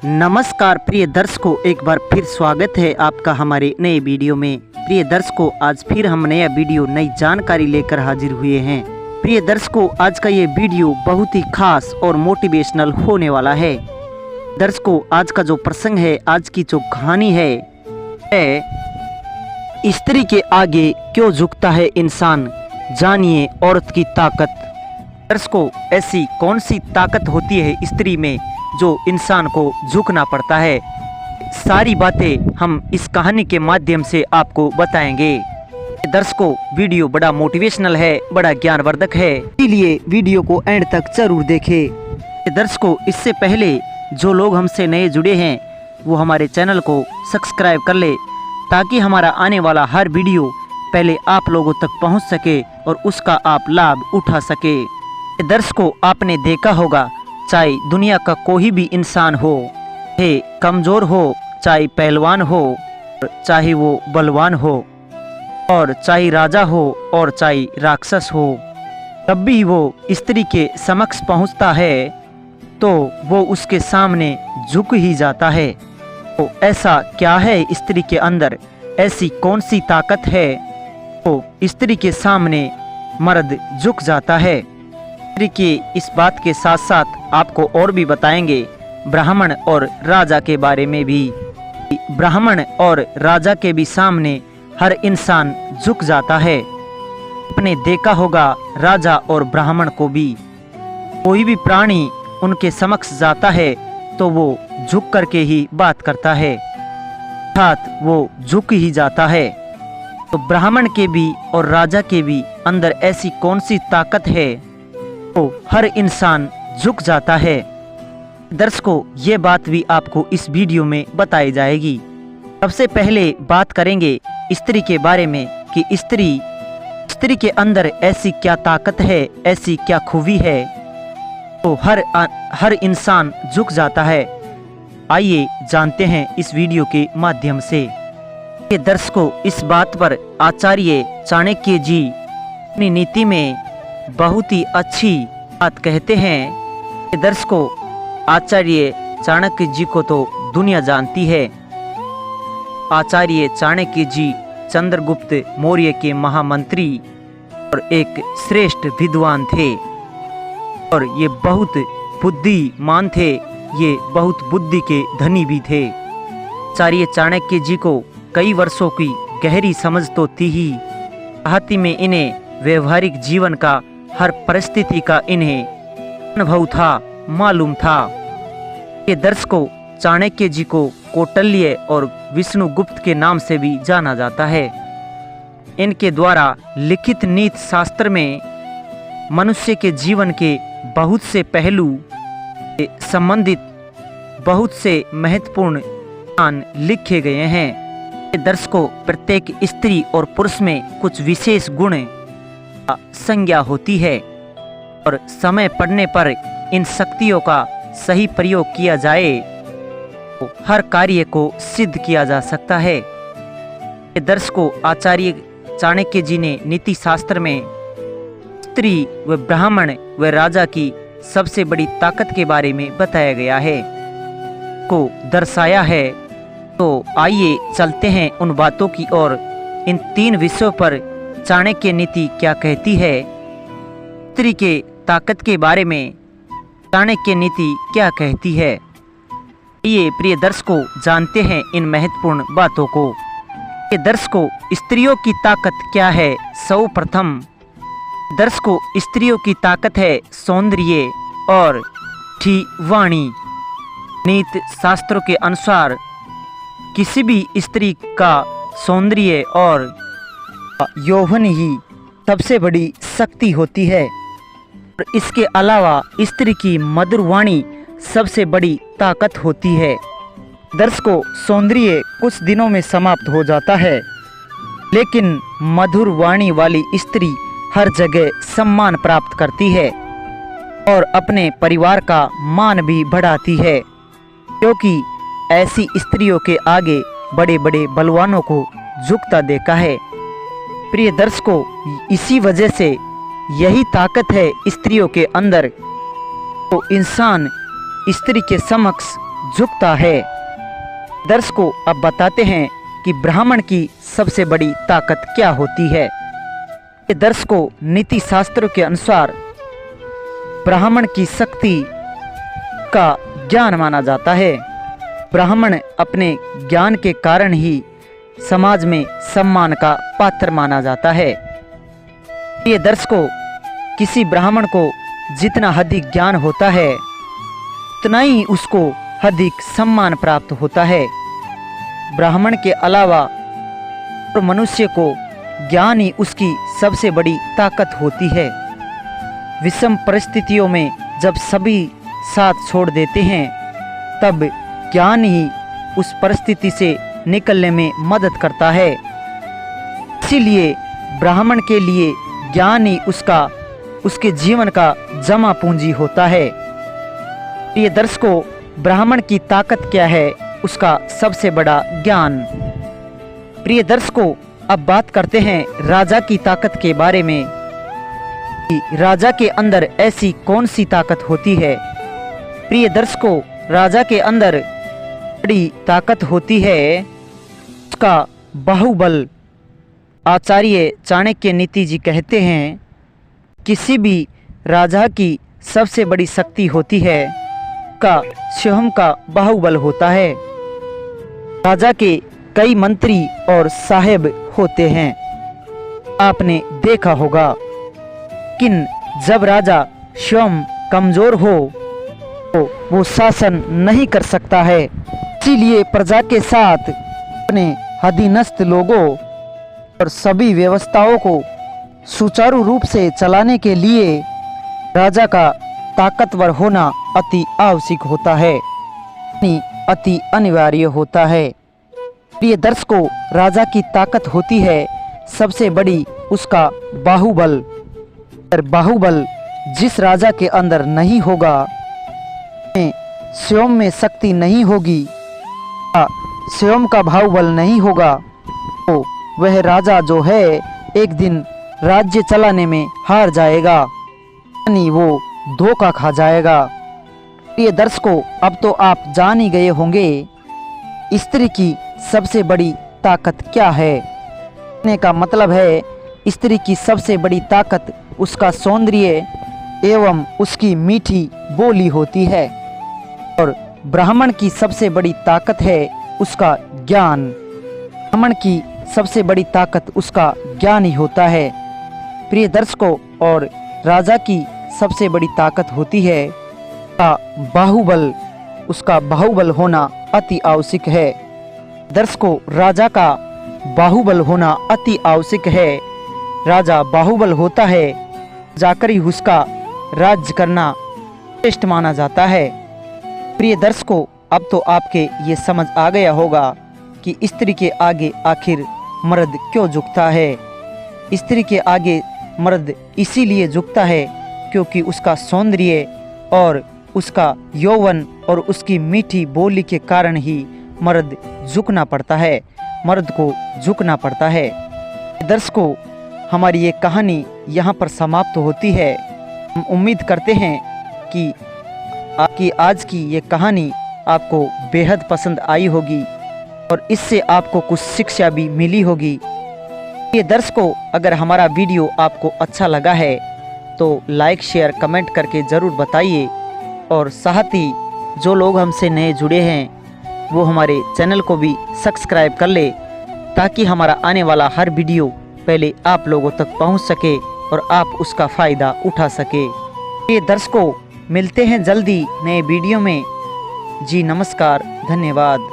नमस्कार प्रिय दर्शकों, एक बार फिर स्वागत है आपका हमारे नए वीडियो में। प्रिय दर्शकों, आज फिर हम नया वीडियो नई जानकारी लेकर हाजिर हुए हैं। प्रिय दर्शकों, आज का ये वीडियो बहुत ही खास और मोटिवेशनल होने वाला है। दर्शकों, आज का जो प्रसंग है, आज की जो कहानी है स्त्री के आगे क्यों झुकता है इंसान, जानिए औरत की ताकत। दर्शकों, ऐसी कौन सी ताकत होती है स्त्री में जो इंसान को झुकना पड़ता है, सारी बातें हम इस कहानी के माध्यम से आपको बताएंगे। दर्शकों, वीडियो बड़ा मोटिवेशनल है, बड़ा ज्ञानवर्धक है, इसलिए वीडियो को एंड तक जरूर देखें। दर्शकों, इससे पहले जो लोग हमसे नए जुड़े हैं वो हमारे चैनल को सब्सक्राइब कर ले, ताकि हमारा आने वाला हर वीडियो पहले आप लोगों तक पहुंच सके और उसका आप लाभ उठा सके। दर्शकों, आपने देखा होगा, चाहे दुनिया का कोई भी इंसान हो, चाहे कमज़ोर हो, चाहे पहलवान हो, चाहे वो बलवान हो, और चाहे राजा हो और चाहे राक्षस हो, तब भी वो स्त्री के समक्ष पहुंचता है तो वो उसके सामने झुक ही जाता है। तो ऐसा क्या है स्त्री के अंदर, ऐसी कौन सी ताकत है तो स्त्री के सामने मर्द झुक जाता है। स्त्री की इस बात के साथ साथ आपको और भी बताएंगे ब्राह्मण और राजा के बारे में भी। ब्राह्मण और राजा के भी सामने हर इंसान झुक जाता है। आपने देखा होगा, राजा और ब्राह्मण को भी कोई भी प्राणी उनके समक्ष जाता है तो वो झुक करके ही बात करता है, अर्थात वो झुक ही जाता है। तो ब्राह्मण के भी और राजा के भी अंदर ऐसी कौन सी ताकत है तो हर इंसान झुक जाता है। दर्शकों, ये बात भी आपको इस वीडियो में बताई जाएगी। सबसे पहले बात करेंगे स्त्री के बारे में कि स्त्री के अंदर ऐसी क्या ताकत है, ऐसी क्या खूबी है तो हर इंसान झुक जाता है। आइए जानते हैं इस वीडियो के माध्यम से। ये दर्शकों, इस बात पर आचार्य चाणक्य जी अपनी नीति में बहुत ही अच्छी बात कहते हैं। दर्शकों, आचार्य चाणक्य जी को तो दुनिया जानती है। आचार्य चाणक्य जी चंद्रगुप्त मौर्य के महामंत्री और एक श्रेष्ठ विद्वान थे, और ये बहुत बुद्धिमान थे, ये बहुत बुद्धि के धनी भी थे। आचार्य चाणक्य जी को कई वर्षों की गहरी समझ तो थी ही, साथ ही में इन्हें व्यवहारिक जीवन का हर परिस्थिति का इन्हें अनुभव था, मालूम था। ये दर्शकों, चाणक्य जी को कौटिल्य और विष्णुगुप्त के नाम से भी जाना जाता है। इनके द्वारा लिखित नीति शास्त्र में मनुष्य के जीवन के बहुत से पहलू से संबंधित बहुत से महत्वपूर्ण ज्ञान लिखे गए हैं। दर्शकों, प्रत्येक स्त्री और पुरुष में कुछ विशेष गुण संज्ञा होती है, और समय पड़ने पर इन शक्तियों का सही प्रयोग किया जाए तो हर कार्य को सिद्ध किया जा सकता है। दर्शकों, आचार्य चाणक्य जी ने नीति शास्त्र में स्त्री व ब्राह्मण व राजा की सबसे बड़ी ताकत के बारे में बताया गया है, को दर्शाया है। तो आइए चलते हैं उन बातों की ओर। इन तीन विषयों पर चाणक्य नीति क्या कहती है, स्त्री के ताकत के बारे में चाणक्य नीति क्या कहती है, ये प्रिय दर्शकों जानते हैं इन महत्वपूर्ण बातों को। ये दर्शकों, स्त्रियों की ताकत क्या है। सर्वप्रथम दर्शकों, स्त्रियों की ताकत है सौंदर्य और वाणी। नीति शास्त्रों के अनुसार किसी भी स्त्री का सौंदर्य और यौवन ही सबसे बड़ी शक्ति होती है, और इसके अलावा स्त्री की मधुर वाणी सबसे बड़ी ताकत होती है। दर्शकों, सौंदर्य कुछ दिनों में समाप्त हो जाता है, लेकिन मधुर वाणी वाली स्त्री हर जगह सम्मान प्राप्त करती है और अपने परिवार का मान भी बढ़ाती है, क्योंकि ऐसी स्त्रियों के आगे बड़े बड़े बलवानों को झुकता देखा है। प्रिय दर्शकों, इसी वजह से यही ताकत है स्त्रियों के अंदर, तो इंसान स्त्री के समक्ष झुकता है। दर्शकों, अब बताते हैं कि ब्राह्मण की सबसे बड़ी ताकत क्या होती है। दर्शकों, नीति शास्त्रों के अनुसार ब्राह्मण की शक्ति का ज्ञान माना जाता है। ब्राह्मण अपने ज्ञान के कारण ही समाज में सम्मान का पात्र माना जाता है। ये दर्शकों, किसी ब्राह्मण को जितना अधिक ज्ञान होता है उतना ही उसको अधिक सम्मान प्राप्त होता है। ब्राह्मण के अलावा मनुष्य को ज्ञान ही उसकी सबसे बड़ी ताकत होती है। विषम परिस्थितियों में जब सभी साथ छोड़ देते हैं तब ज्ञान ही उस परिस्थिति से निकलने में मदद करता है। इसीलिए ब्राह्मण के लिए ज्ञान ही उसके जीवन का जमा पूंजी होता है। ये दर्शकों, ब्राह्मण की ताकत क्या है? उसका सबसे बड़ा ज्ञान। प्रिय दर्शकों, अब बात करते हैं राजा की ताकत के बारे में कि राजा के अंदर ऐसी कौन सी ताकत होती है। प्रिय दर्शकों, राजा के अंदर बड़ी ताकत होती है उसका बाहुबल। आचार्य चाणक्य नीति जी कहते हैं किसी भी राजा की सबसे बड़ी शक्ति होती है का स्वयं का बाहुबल होता है। राजा के कई मंत्री और साहेब होते हैं, आपने देखा होगा। लेकिन जब राजा स्वयं कमजोर हो तो वो शासन नहीं कर सकता है। इसीलिए प्रजा के साथ अपने अधीनस्थ लोगों और सभी व्यवस्थाओं को सुचारू रूप से चलाने के लिए राजा का ताकतवर होना अति आवश्यक होता है, अति अनिवार्य होता है। प्रिय दर्शकों, राजा की ताकत होती है सबसे बड़ी उसका बाहुबल। अगर बाहुबल जिस राजा के अंदर नहीं होगा, स्वयं में शक्ति नहीं होगी, स्वयं का बाहुबल नहीं होगा, तो वह राजा जो है एक दिन राज्य चलाने में हार जाएगा, यानी वो धोखा खा जाएगा। प्रिय दर्शकों, अब तो आप जान ही गए होंगे स्त्री की सबसे बड़ी ताकत क्या है। कहने का मतलब है स्त्री की सबसे बड़ी ताकत उसका सौंदर्य एवं उसकी मीठी बोली होती है। और ब्राह्मण की सबसे बड़ी ताकत है उसका ज्ञान। ब्राह्मण की सबसे बड़ी ताकत उसका ज्ञान ही होता है। प्रिय दर्शकों, और राजा की सबसे बड़ी ताकत होती है उसका बाहुबल। उसका बाहुबल होना अति आवश्यक है। दर्शकों, राजा का बाहुबल होना अति आवश्यक है। राजा बाहुबल होता है जाकर ही उसका राज्य करना श्रेष्ठ माना जाता है। प्रिय दर्शकों, अब तो आपके ये समझ आ गया होगा कि स्त्री के आगे आखिर मर्द क्यों झुकता है। स्त्री के आगे मर्द इसीलिए झुकता है क्योंकि उसका सौंदर्य और उसका यौवन और उसकी मीठी बोली के कारण ही मर्द झुकना पड़ता है, मर्द को झुकना पड़ता है। दर्शकों, हमारी ये कहानी यहाँ पर समाप्त होती है। हम उम्मीद करते हैं कि आपकी आज की ये कहानी आपको बेहद पसंद आई होगी और इससे आपको कुछ शिक्षा भी मिली होगी। ये दर्शकों, अगर हमारा वीडियो आपको अच्छा लगा है तो लाइक शेयर कमेंट करके ज़रूर बताइए और साथ ही जो लोग हमसे नए जुड़े हैं वो हमारे चैनल को भी सब्सक्राइब कर ले ताकि हमारा आने वाला हर वीडियो पहले आप लोगों तक पहुंच सके और आप उसका फ़ायदा उठा सके। ये दर्शकों, मिलते हैं जल्दी नए वीडियो में। जी नमस्कार, धन्यवाद।